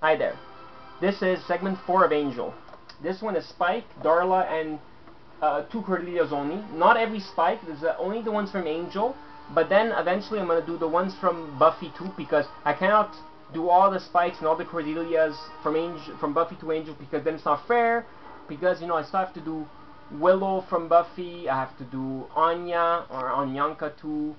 Hi there. This is segment 4 of Angel. This one is Spike, Darla, and 2 Cordelias only. Not every Spike, there's only the ones from Angel, but then eventually I'm going to do the ones from Buffy too, because I cannot do all the Spikes and all the Cordelias from Buffy to Angel, because then it's not fair, because, you know, I still have to do Willow from Buffy, I have to do Anya, or Anyanka too,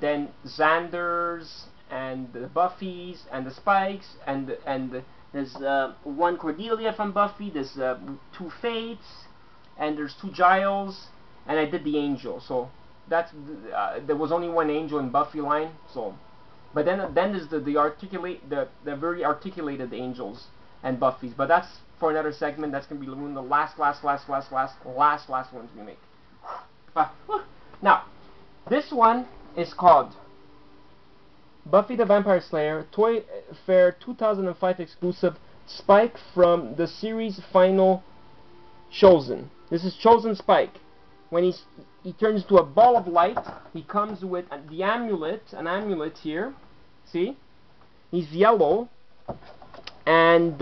then Xander's, and the Buffys, and the Spikes, and there's 1 Cordelia from Buffy, there's 2 Fates, and there's 2 Giles, and I did the Angel, so that's, there was only 1 Angel in Buffy line, so, but then there's the very articulated Angels and Buffys, but that's for another segment. That's going to be the last ones we make. Now, this one is called Buffy the Vampire Slayer Toy Fair 2005 exclusive Spike from the series final Chosen. This is Chosen Spike. When he turns into a ball of light, he comes with the amulet, an amulet here. See? He's yellow. And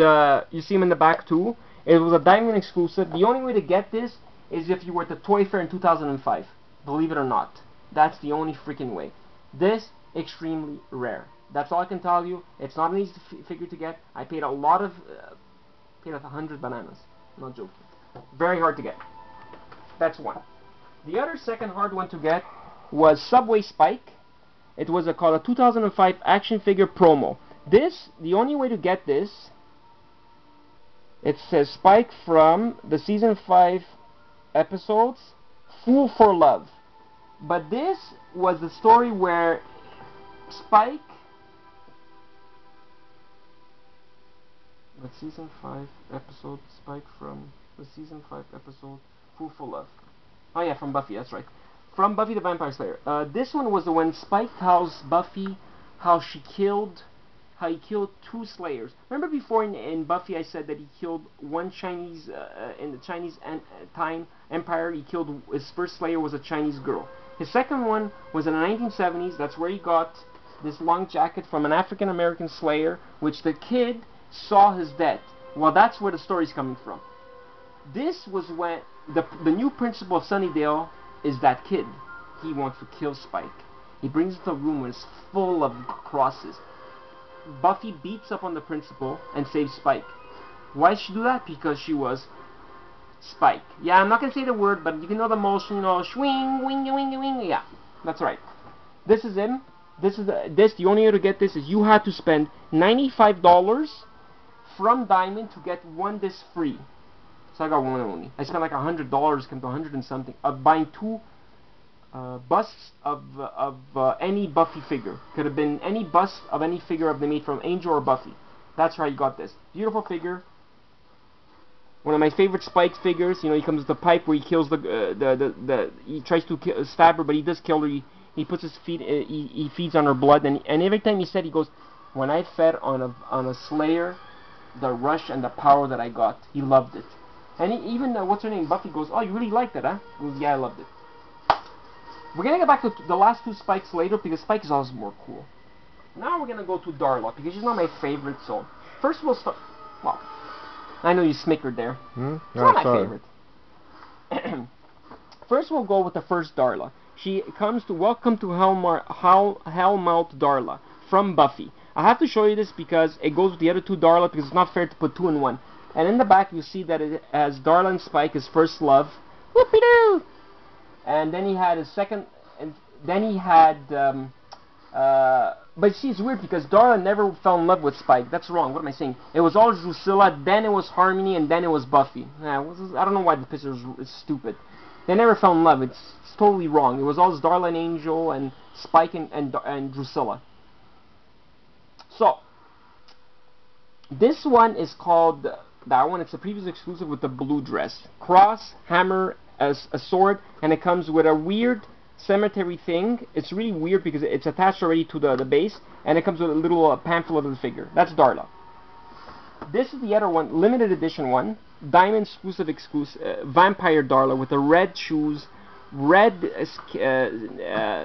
you see him in the back too. It was a diamond exclusive. The only way to get this is if you were at the Toy Fair in 2005. Believe it or not. That's the only freaking way. This, extremely rare. That's all I can tell you. It's not an easy figure to get. I paid a lot of... paid like 100 bananas. I'm not joking. Very hard to get. That's one. The other second hard one to get was Subway Spike. It was called a 2005 action figure promo. This, the only way to get this, it says Spike from the season 5 episodes, Fool for Love. But this was the story where Spike, the season 5 episode, Spike from the season 5 episode, Fool for Love. Oh yeah, from Buffy, that's right. From Buffy the Vampire Slayer. This one was the one Spike tells Buffy how he killed 2 Slayers. Remember before in Buffy I said that he killed 1 Chinese, in the Chinese time Empire, he killed, his first Slayer was a Chinese girl. His second one was in the 1970s, that's where he got this long jacket from an African American Slayer, which the kid saw his death. Well, that's where the story's coming from. This was when the new principal of Sunnydale is that kid. He wants to kill Spike. He brings it to a room where it's full of crosses. Buffy beats up on the principal and saves Spike. Why did she do that? Because she was Spike. Yeah, I'm not going to say the word, but you can know the motion, you know, swing, wing, wing, wing. Yeah, that's right. This is him. The only way to get this is you had to spend $95 from Diamond to get 1 disc free. So I got 1 only. I spent like $100, come to 100 and something, of buying 2 busts of any Buffy figure. Could have been any bust of any figure they made from Angel or Buffy. That's how you got this. Beautiful figure. One of my favorite Spike figures. You know, he comes with the pipe where he kills he tries to stab her, but he does kill her. He puts his feet, he feeds on her blood, and every time he said, he goes, when I fed on a Slayer, the rush and the power that I got, he loved it. And even, what's her name, Buffy goes, oh, you really liked it, huh? He goes, yeah, I loved it. We're going to get back to the last 2 Spikes later, because Spike is always more cool. Now we're going to go to Darla, because she's not my favorite, so... First we'll start... Well, I know you snickered there. It's not my favorite. First we'll go with the first Darla. She comes to Welcome to Hellmouth Darla, from Buffy. I have to show you this because it goes with the other 2 Darla, because it's not fair to put 2 in 1. And in the back you see that it has Darla and Spike, his first love. Whoopie-doo! And then he had his second, and then he had, but see, it's weird because Darla never fell in love with Spike. That's wrong. What am I saying? It was all Drusilla, then it was Harmony, and then it was Buffy. I don't know why the picture is stupid. They never fell in love. It's totally wrong. It was always Darla and Angel, and Spike and Drusilla. So, this one is called, that one, it's a previous exclusive with the blue dress. Cross, hammer, as a sword, and it comes with a weird cemetery thing. It's really weird because it's attached already to the base, and it comes with a little pamphlet of the figure. That's Darla. This is the other one, limited edition one, diamond exclusive Vampire Darla with the red shoes, red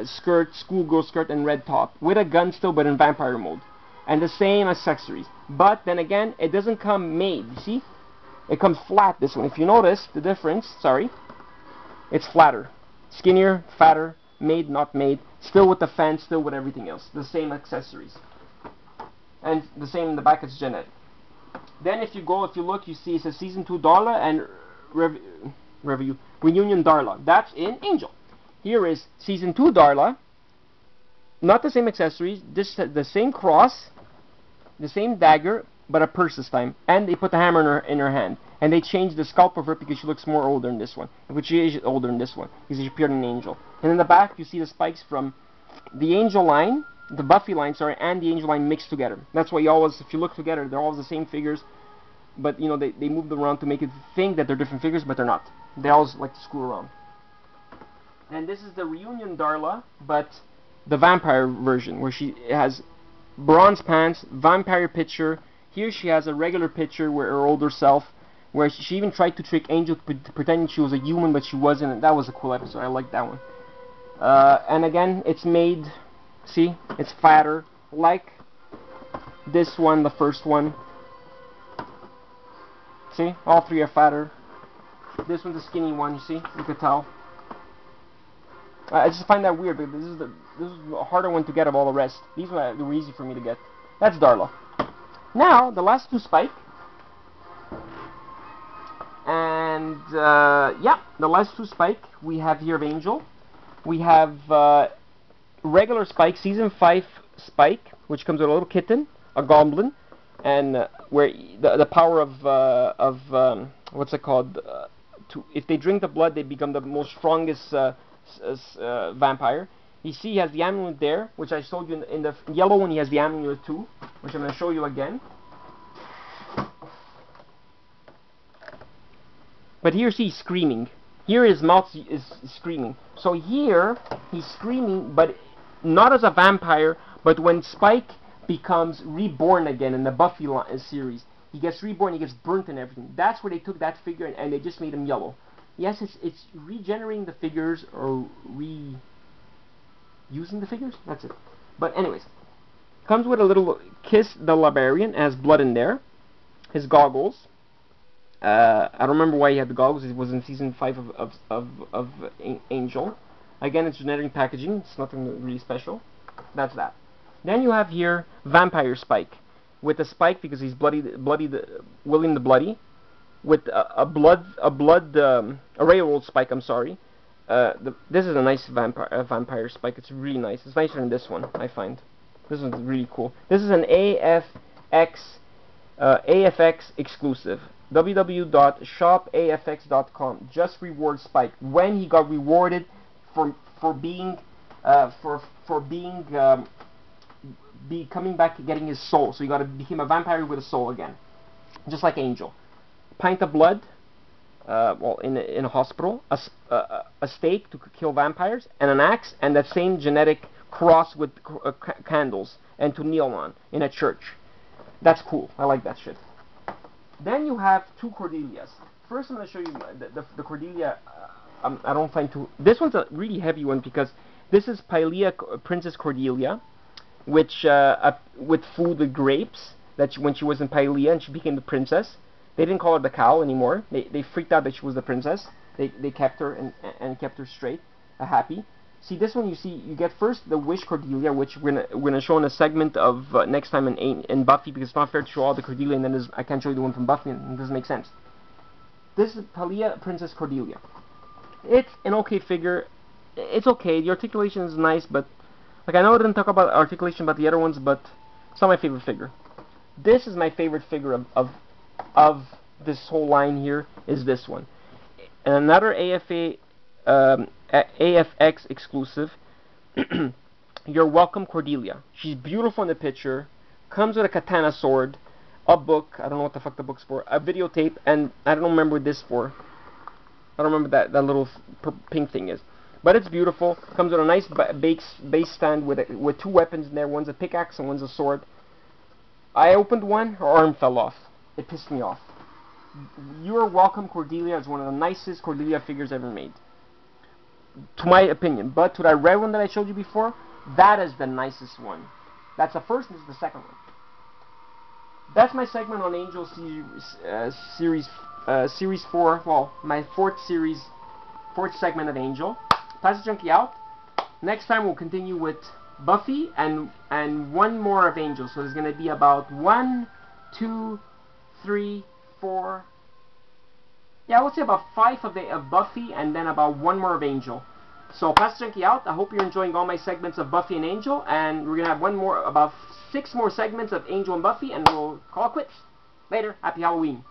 skirt, schoolgirl skirt, and red top, with a gun still, but in vampire mode. and the same accessories. But then again, it doesn't come made. You see, it comes flat. This one, if you notice the difference, sorry, it's flatter, skinnier, fatter, made, not made, still with the fan, still with everything else, the same accessories, and the same in the back. It's genetic. Then if you look, you see it says season 2 Darla and review reunion Darla. That's in Angel. Here is season 2 Darla. Not the same accessories, just the same cross, the same dagger, but a purse this time. And they put the hammer in her hand. And they changed the scalp of her because she looks more older in this one. Which she is older in this one, because she appeared in Angel. And in the back, you see the spikes from the Angel line, the Buffy line, sorry, and the Angel line mixed together. That's why you always, if you look together, they're always the same figures. But, you know, they move them around to make it think that they're different figures, but they're not. They always like to screw around. And this is the reunion Darla, but the vampire version, where she has bronze pants, vampire picture. Here she has a regular picture where her older self, where she even tried to trick Angel to pretend she was a human, but she wasn't. And that was a cool episode. I like that one. And again, it's made, see, it's fatter, like this one, the first one. See, all three are fatter. This one's a skinny one, you see, you could tell. I just find that weird, because this is the harder one to get of all the rest. These were easy for me to get. That's Darla. Now, the last two Spike. And, yeah, the last two Spike we have here of Angel. We have regular Spike, Season 5 Spike, which comes with a little kitten, a goblin, and where the power of what's it called? If they drink the blood, they become the most strongest vampire. You see, he has the amulet there, which I showed you in the yellow one. He has the amulet too, which I'm going to show you again. But here, see, he's screaming. Here his mouth is screaming. So here he's screaming, but not as a vampire, but when Spike becomes reborn again in the Buffy series. He gets reborn, he gets burnt and everything. That's where they took that figure and they just made him yellow. Yes, it's regenerating the figures or reusing the figures. That's it. But anyways, comes with a little Kiss the Librarian, has blood in there. His goggles. I don't remember why he had the goggles. It was in season 5 of Angel. Again, it's generic packaging. It's nothing really special. That's that. Then you have here Vampire Spike, with a Spike because he's William the Bloody, with a railroad Spike. I'm sorry. This is a nice vampire Spike. It's really nice. It's nicer than this one, I find. This one's really cool. This is an AFX exclusive. www.shopafx.com. Just reward Spike when he got rewarded for being coming back, getting his soul. So he became a vampire with a soul again, just like Angel. Pint of blood, well, in a hospital, a stake to kill vampires, and an axe, and that same genetic cross with candles and to kneel on in a church. That's cool. I like that shit. Then you have two Cordelias. First, I'm going to show you the Cordelia. I don't find too. This one's a really heavy one because this is Princess Cordelia, which with food with grapes. When she was in Pylea and she became the princess. They didn't call her the cow anymore. They freaked out that she was the princess. They kept her and kept her straight, happy. See, this one you get first the Wish Cordelia, which we're gonna show in a segment of next time in Buffy, because it's not fair to show all the Cordelia and then I can't show you the one from Buffy, and it doesn't make sense. This is Pylea Princess Cordelia. It's an okay figure. It's okay. The articulation is nice, but like I know I didn't talk about articulation about the other ones, but it's not my favorite figure. This is my favorite figure of this whole line here is this one. And another AFX exclusive. You're Welcome Cordelia. She's beautiful in the picture. Comes with a katana sword, a book. I don't know what the fuck the book's for. A videotape, and I don't remember what this for. I don't remember that little pink thing is. But it's beautiful. Comes with a nice base stand with two weapons in there. One's a pickaxe and one's a sword. I opened one, her arm fell off. It pissed me off. You're Welcome Cordelia is one of the nicest Cordelia figures ever made, to my opinion. But to that red one that I showed you before, that is the nicest one. That's the first and this is the second one. that's my segment on Angel series 4. Well, my fourth segment of Angel. Plasticjunky out. Next time we'll continue with Buffy and one more of Angel. So there's going to be about 1, 2, 3, 4. Yeah, I would say about 5 of Buffy and then about 1 more of Angel. So Plasticjunky out. I hope you're enjoying all my segments of Buffy and Angel, and we're going to have about 6 more segments of Angel and Buffy, and we'll call it quits. Later. Happy Halloween.